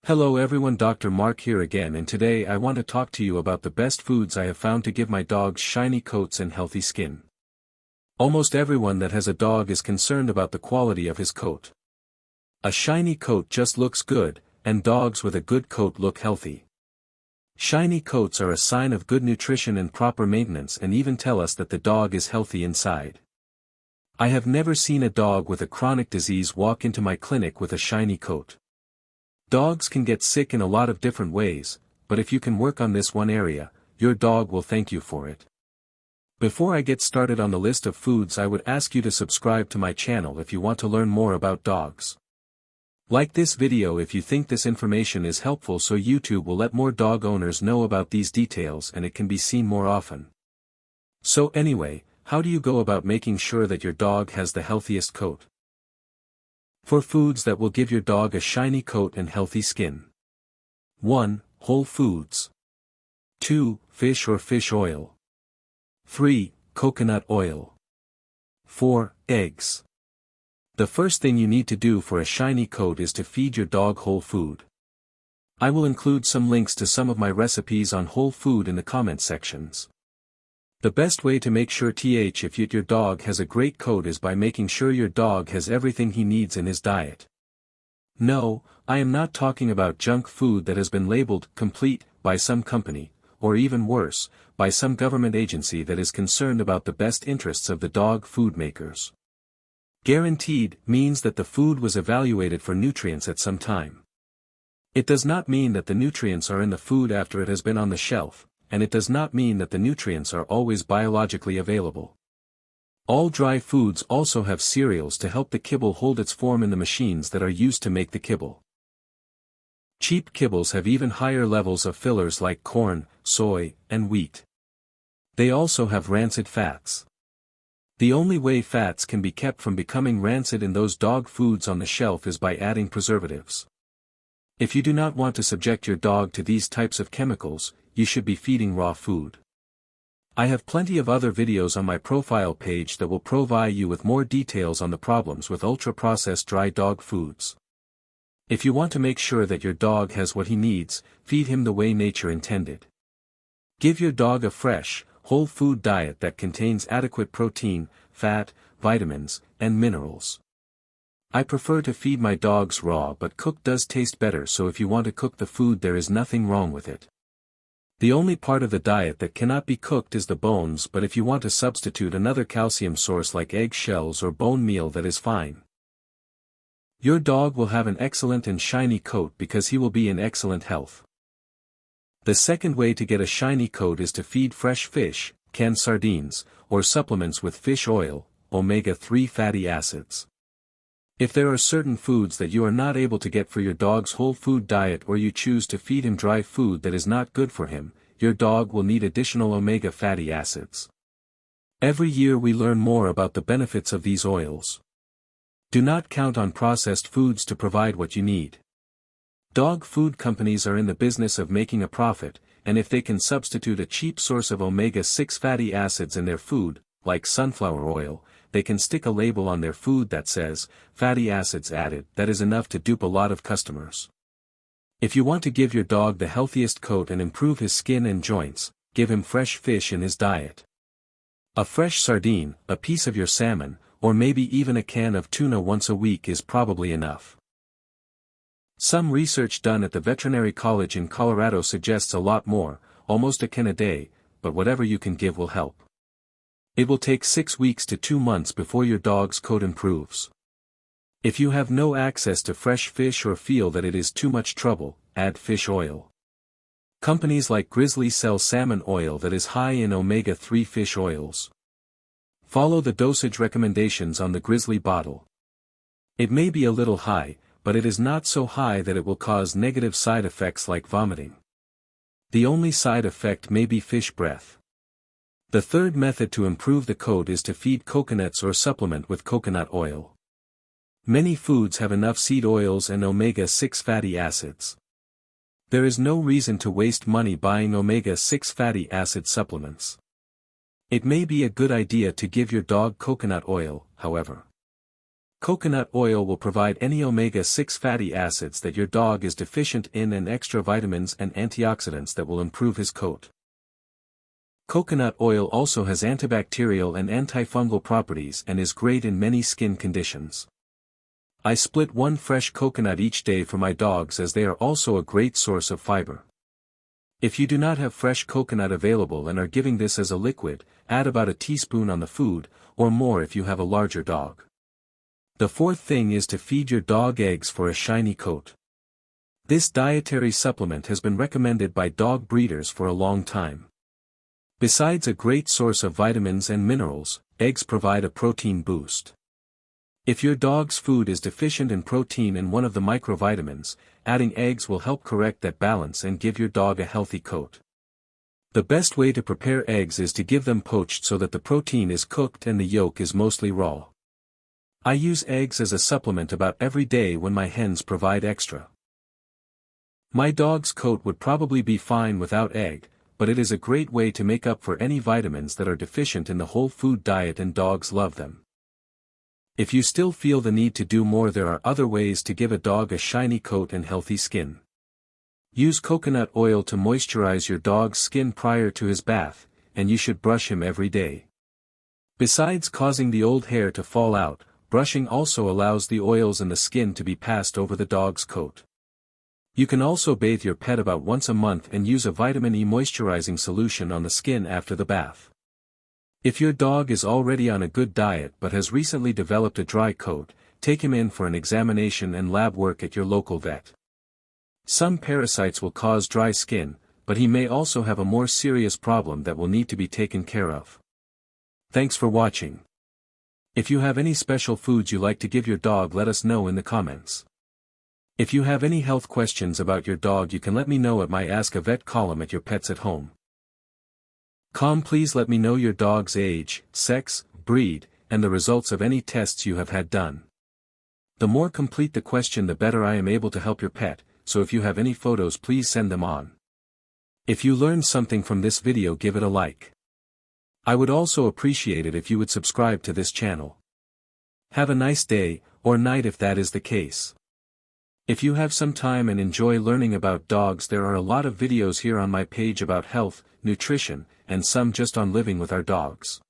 Hello everyone, Dr. Mark here again, and today I want to talk to you about the best foods I have found to give my dogs shiny coats and healthy skin. Almost everyone that has a dog is concerned about the quality of his coat. A shiny coat just looks good, and dogs with a good coat look healthy. Shiny coats are a sign of good nutrition and proper maintenance and even tell us that the dog is healthy inside. I have never seen a dog with a chronic disease walk into my clinic with a shiny coat. Dogs can get sick in a lot of different ways, but if you can work on this one area, your dog will thank you for it. Before I get started on the list of foods, I would ask you to subscribe to my channel if you want to learn more about dogs. Like this video if you think this information is helpful, so YouTube will let more dog owners know about these details and it can be seen more often. So anyway, how do you go about making sure that your dog has the healthiest coat? For foods that will give your dog a shiny coat and healthy skin. 1. Whole foods. 2. Fish or fish oil. 3. Coconut oil. 4. Eggs. The first thing you need to do for a shiny coat is to feed your dog whole food. I will include some links to some of my recipes on whole food in the comment sections. The best way to make sure if your dog has a great coat is by making sure your dog has everything he needs in his diet. No, I am not talking about junk food that has been labeled complete by some company, or even worse, by some government agency that is concerned about the best interests of the dog food makers. Guaranteed means that the food was evaluated for nutrients at some time. It does not mean that the nutrients are in the food after it has been on the shelf, and it does not mean that the nutrients are always biologically available. All dry foods also have cereals to help the kibble hold its form in the machines that are used to make the kibble. Cheap kibbles have even higher levels of fillers like corn, soy, and wheat. They also have rancid fats. The only way fats can be kept from becoming rancid in those dog foods on the shelf is by adding preservatives. If you do not want to subject your dog to these types of chemicals, you should be feeding raw food. I have plenty of other videos on my profile page that will provide you with more details on the problems with ultra-processed dry dog foods. If you want to make sure that your dog has what he needs, feed him the way nature intended. Give your dog a fresh, whole food diet that contains adequate protein, fat, vitamins, and minerals. I prefer to feed my dogs raw, but cooked does taste better, so if you want to cook the food there is nothing wrong with it. The only part of the diet that cannot be cooked is the bones, but if you want to substitute another calcium source like egg shells or bone meal, that is fine. Your dog will have an excellent and shiny coat because he will be in excellent health. The second way to get a shiny coat is to feed fresh fish, canned sardines, or supplements with fish oil, omega-3 fatty acids. If there are certain foods that you are not able to get for your dog's whole food diet, or you choose to feed him dry food that is not good for him, your dog will need additional omega fatty acids. Every year we learn more about the benefits of these oils. Do not count on processed foods to provide what you need. Dog food companies are in the business of making a profit, and if they can substitute a cheap source of omega-6 fatty acids in their food, like sunflower oil, they can stick a label on their food that says, fatty acids added. That is enough to dupe a lot of customers. If you want to give your dog the healthiest coat and improve his skin and joints, give him fresh fish in his diet. A fresh sardine, a piece of your salmon, or maybe even a can of tuna once a week is probably enough. Some research done at the veterinary college in Colorado suggests a lot more, almost a can a day, but whatever you can give will help. It will take 6 weeks to 2 months before your dog's coat improves. If you have no access to fresh fish or feel that it is too much trouble, add fish oil. Companies like Grizzly sell salmon oil that is high in omega-3 fish oils. Follow the dosage recommendations on the Grizzly bottle. It may be a little high, but it is not so high that it will cause negative side effects like vomiting. The only side effect may be fish breath. The third method to improve the coat is to feed coconuts or supplement with coconut oil. Many foods have enough seed oils and omega-6 fatty acids. There is no reason to waste money buying omega-6 fatty acid supplements. It may be a good idea to give your dog coconut oil, however. Coconut oil will provide any omega-6 fatty acids that your dog is deficient in and extra vitamins and antioxidants that will improve his coat. Coconut oil also has antibacterial and antifungal properties and is great in many skin conditions. I split one fresh coconut each day for my dogs as they are also a great source of fiber. If you do not have fresh coconut available and are giving this as a liquid, add about a teaspoon on the food, or more if you have a larger dog. The fourth thing is to feed your dog eggs for a shiny coat. This dietary supplement has been recommended by dog breeders for a long time. Besides a great source of vitamins and minerals, eggs provide a protein boost. If your dog's food is deficient in protein and one of the microvitamins, adding eggs will help correct that balance and give your dog a healthy coat. The best way to prepare eggs is to give them poached so that the protein is cooked and the yolk is mostly raw. I use eggs as a supplement about every day when my hens provide extra. My dog's coat would probably be fine without egg, but it is a great way to make up for any vitamins that are deficient in the whole food diet and dogs love them. If you still feel the need to do more, there are other ways to give a dog a shiny coat and healthy skin. Use coconut oil to moisturize your dog's skin prior to his bath, and you should brush him every day. Besides causing the old hair to fall out, brushing also allows the oils in the skin to be passed over the dog's coat. You can also bathe your pet about once a month and use a vitamin E moisturizing solution on the skin after the bath. If your dog is already on a good diet but has recently developed a dry coat, take him in for an examination and lab work at your local vet. Some parasites will cause dry skin, but he may also have a more serious problem that will need to be taken care of. Thanks for watching. If you have any special foods you like to give your dog, let us know in the comments. If you have any health questions about your dog, you can let me know at my Ask a Vet column at your Pets at Home. Please let me know your dog's age, sex, breed, and the results of any tests you have had done. The more complete the question, the better I am able to help your pet, so if you have any photos, please send them on. If you learned something from this video, give it a like. I would also appreciate it if you would subscribe to this channel. Have a nice day, or night if that is the case. If you have some time and enjoy learning about dogs, there are a lot of videos here on my page about health, nutrition, and some just on living with our dogs.